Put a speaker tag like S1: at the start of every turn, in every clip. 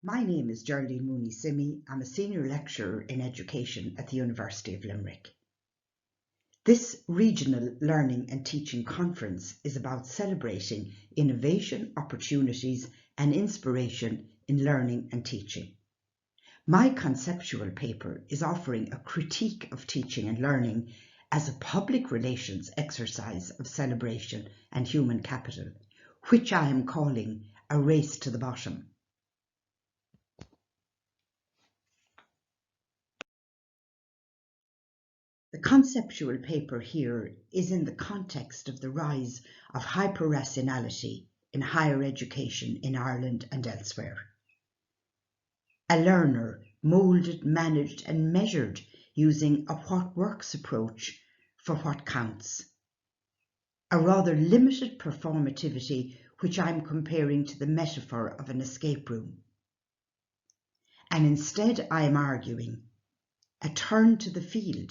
S1: My name is Geraldine Mooney Simmie. I'm a senior lecturer in education at the University of Limerick. This regional learning and teaching conference is about celebrating innovation, opportunities and inspiration in learning and teaching. My conceptual paper is offering a critique of teaching and learning as a public relations exercise of celebration and human capital, which I am calling a race to the bottom. The conceptual paper here is in the context of the rise of hyper-rationality in higher education in Ireland and elsewhere. A learner moulded, managed and measured using a what works approach for what counts. A rather limited performativity which I'm comparing to the metaphor of an escape room. And instead I am arguing a turn to the field.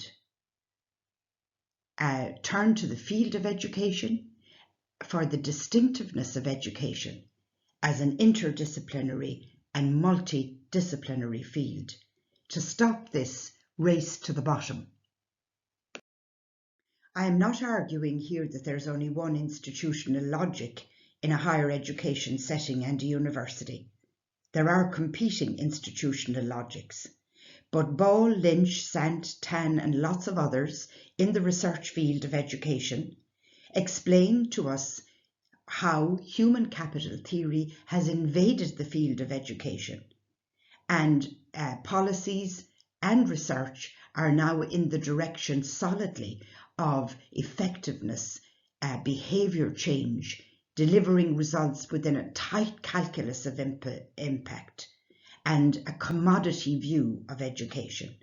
S1: Turn to the field of education for the distinctiveness of education as an interdisciplinary and multidisciplinary field to stop this race to the bottom. I am not arguing here that there's only one institutional logic in a higher education setting and a university. There are competing institutional logics. But Ball, Lynch, Sant, Tan and lots of others in the research field of education explain to us how human capital theory has invaded the field of education, and policies and research are now in the direction solidly of effectiveness, behaviour change, delivering results within a tight calculus of impact, and a commodity view of education.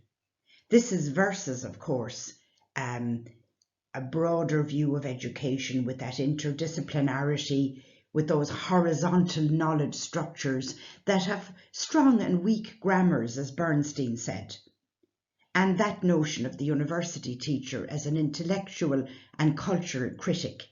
S1: This is versus, of course, a broader view of education with that interdisciplinarity, with those horizontal knowledge structures that have strong and weak grammars, as Bernstein said, and that notion of the university teacher as an intellectual and cultural critic.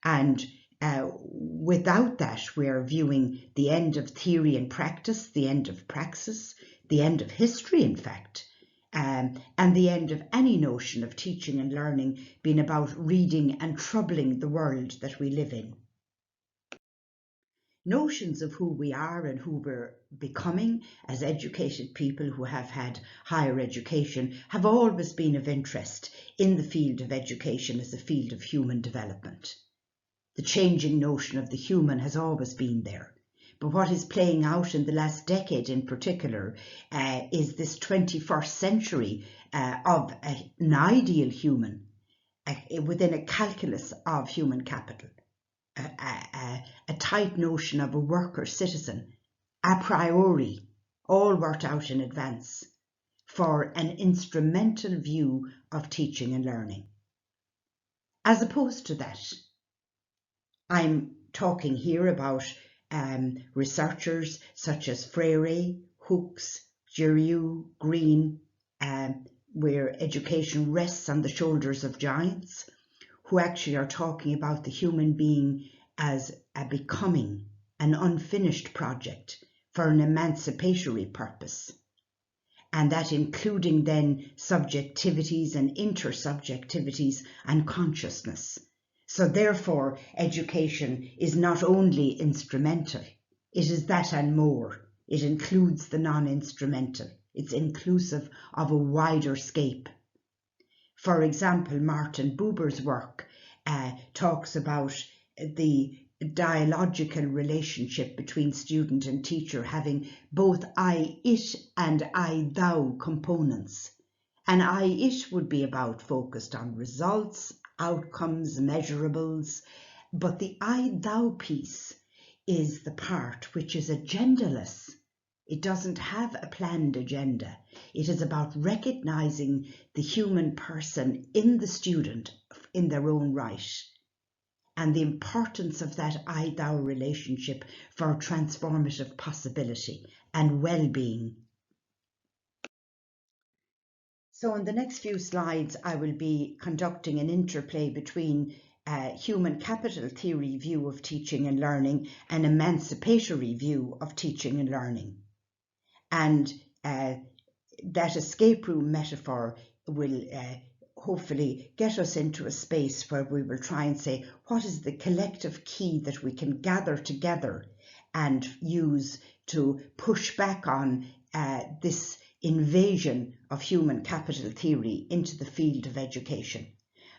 S1: And without that, we are viewing the end of theory and practice, the end of praxis, the end of history, in fact, and the end of any notion of teaching and learning being about reading and troubling the world that we live in. Notions of who we are and who we're becoming as educated people who have had higher education have always been of interest in the field of education as a field of human development. The changing notion of the human has always been there. But what is playing out in the last decade in particular is this 21st century of an ideal human within a calculus of human capital, a tight notion of a worker citizen, a priori, all worked out in advance for an instrumental view of teaching and learning. As opposed to that, I'm talking here about researchers such as Freire, Hooks, Giroux, Green, where education rests on the shoulders of giants, who actually are talking about the human being as a becoming, an unfinished project for an emancipatory purpose. And that including then subjectivities and intersubjectivities and consciousness. So therefore, education is not only instrumental, it is that and more. It includes the non-instrumental. It's inclusive of a wider scape. For example, Martin Buber's work talks about the dialogical relationship between student and teacher having both I-it and I-thou components. And I-it would be about focused on results, outcomes, measurables, but the I-thou piece is the part which is agendaless. It doesn't have a planned agenda. It is about recognizing the human person in the student in their own right, and the importance of that I-thou relationship for transformative possibility and well-being. So in the next few slides, I will be conducting an interplay between human capital theory view of teaching and learning an emancipatory view of teaching and learning. And that escape room metaphor will hopefully get us into a space where we will try and say, what is the collective key that we can gather together and use to push back on this invasion of human capital theory into the field of education.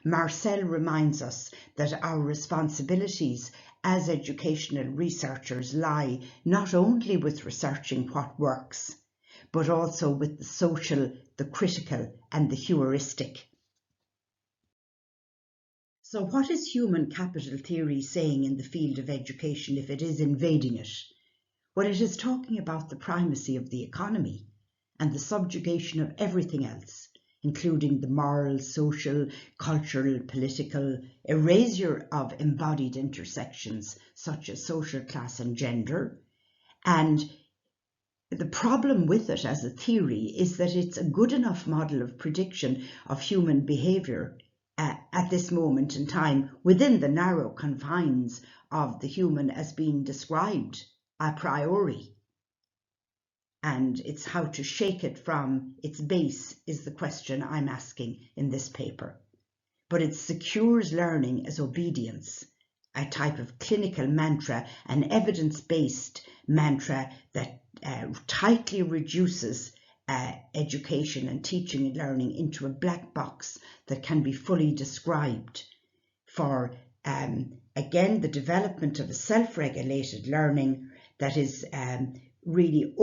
S1: Marcel reminds us that our responsibilities as educational researchers lie not only with researching what works, but also with the social, the critical, and the heuristic. So what is human capital theory saying in the field of education if it is invading it? Well, it is talking about the primacy of the economy and the subjugation of everything else, including the moral, social, cultural, political, erasure of embodied intersections such as social class and gender. And the problem with it as a theory is that it's a good enough model of prediction of human behaviour at this moment in time within the narrow confines of the human as being described a priori. And it's how to shake it from its base is the question I'm asking in this paper. But it secures learning as obedience, a type of clinical mantra, an evidence-based mantra that tightly reduces education and teaching and learning into a black box that can be fully described for, again, the development of a self-regulated learning that is really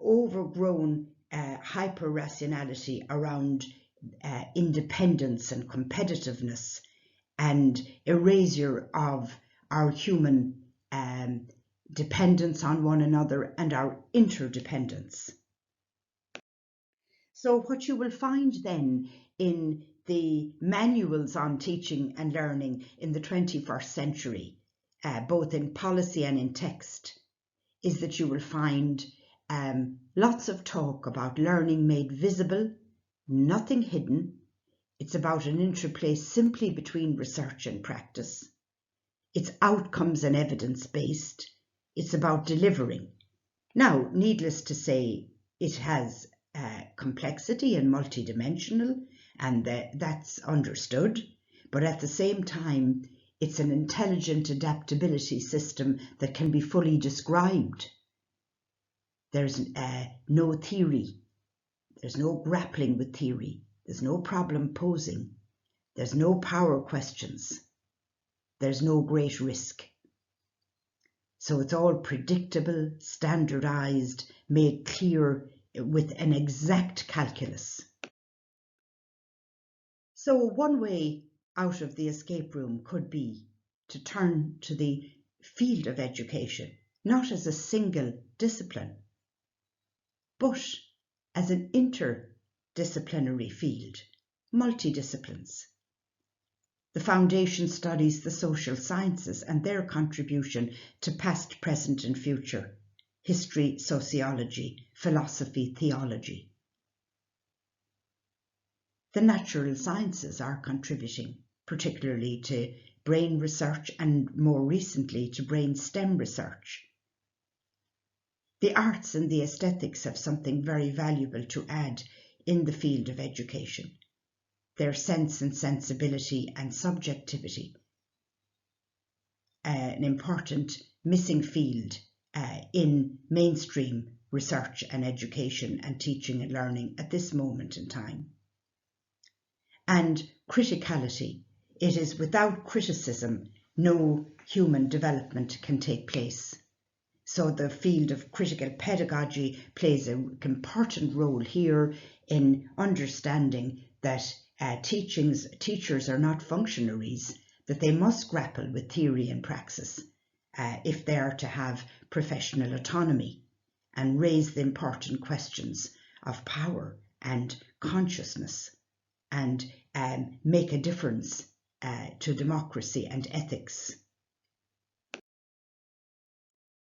S1: overgrown hyper-rationality around independence and competitiveness and erasure of our human dependence on one another and our interdependence. So what you will find then in the manuals on teaching and learning in the 21st century, both in policy and in text, is that you will find lots of talk about learning made visible, nothing hidden. It's about an interplay simply between research and practice. It's outcomes and evidence-based. It's about delivering. Now, needless to say, it has complexity and multidimensional, and that's understood. But at the same time, it's an intelligent adaptability system that can be fully described. There's no theory. There's no grappling with theory. There's no problem posing. There's no power questions. There's no great risk. So it's all predictable, standardized, made clear with an exact calculus. So one way out of the escape room could be to turn to the field of education, not as a single discipline, but as an interdisciplinary field, multidisciplines. The foundation studies the social sciences and their contribution to past, present and future, history, sociology, philosophy, theology. The natural sciences are contributing, particularly to brain research and more recently to brain STEM research. The arts and the aesthetics have something very valuable to add in the field of education. Their sense and sensibility and subjectivity, an important missing field in mainstream research and education and teaching and learning at this moment in time. And criticality. It is without criticism no human development can take place. So the field of critical pedagogy plays an important role here in understanding that teachers are not functionaries, that they must grapple with theory and praxis if they are to have professional autonomy and raise the important questions of power and consciousness and make a difference to democracy and ethics.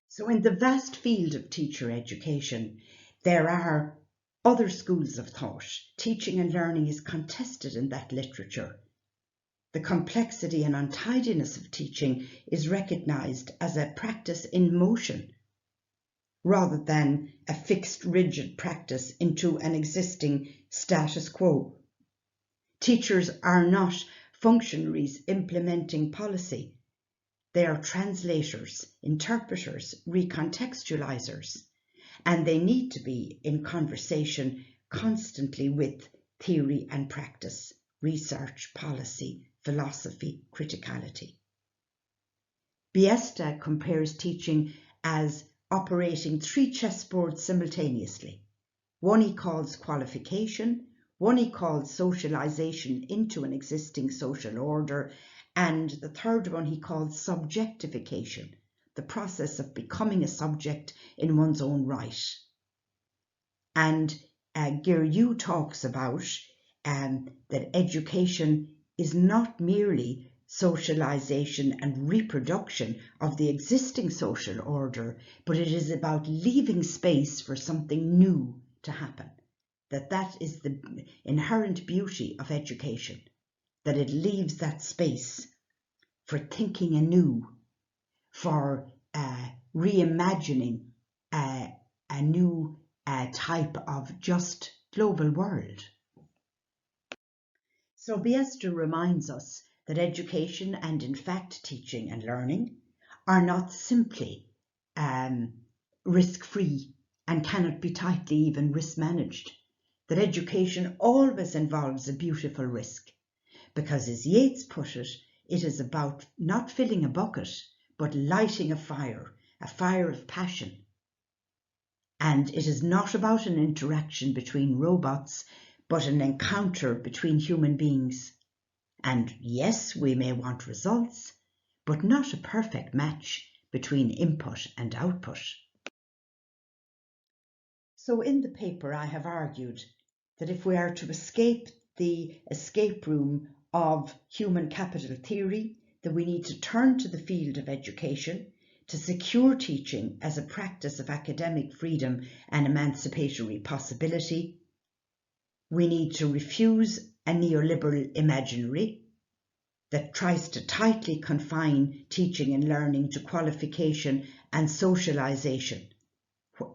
S1: So in the vast field of teacher education, there are other schools of thought. Teaching and learning is contested in that literature. The complexity and untidiness of teaching is recognised as a practice in motion, rather than a fixed, rigid practice into an existing status quo. Teachers are not functionaries implementing policy. They are translators, interpreters, recontextualizers, and they need to be in conversation constantly with theory and practice, research, policy, philosophy, criticality. Biesta compares teaching as operating 3 chessboards simultaneously. One he calls qualification, one he calls socialization into an existing social order, and the third one he calls subjectification, the process of becoming a subject in one's own right. And Geraldine talks about that education is not merely socialization and reproduction of the existing social order, but it is about leaving space for something new to happen. That is the inherent beauty of education, that it leaves that space for thinking anew, for reimagining a new type of just global world. So Biesta reminds us that education and in fact teaching and learning are not simply risk-free and cannot be tightly even risk-managed. That education always involves a beautiful risk, because as Yeats put it, it is about not filling a bucket, but lighting a fire of passion. And it is not about an interaction between robots, but an encounter between human beings. And yes, we may want results, but not a perfect match between input and output. So in the paper, I have argued that if we are to escape the escape room of human capital theory, that we need to turn to the field of education to secure teaching as a practice of academic freedom and emancipatory possibility. We need to refuse a neoliberal imaginary that tries to tightly confine teaching and learning to qualification and socialization,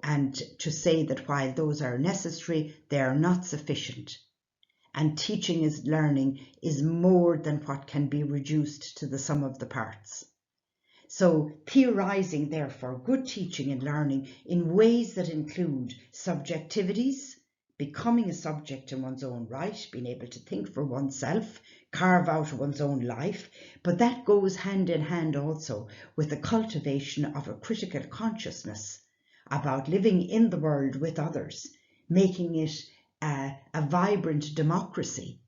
S1: and to say that while those are necessary, they are not sufficient. And teaching as learning is more than what can be reduced to the sum of the parts. So theorizing, therefore, good teaching and learning in ways that include subjectivities, becoming a subject in one's own right, being able to think for oneself, carve out one's own life, but that goes hand in hand also with the cultivation of a critical consciousness about living in the world with others, making it a vibrant democracy,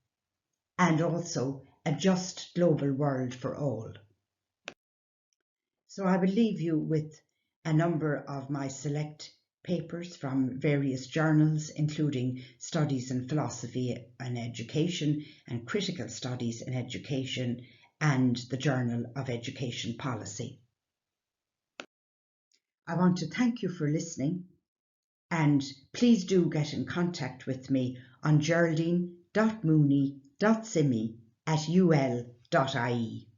S1: and also a just global world for all. So I will leave you with a number of my select papers from various journals, including Studies in Philosophy and Education and Critical Studies in Education and the Journal of Education Policy. I want to thank you for listening, and please do get in contact with me on geraldine.mooney.simmie@ul.ie.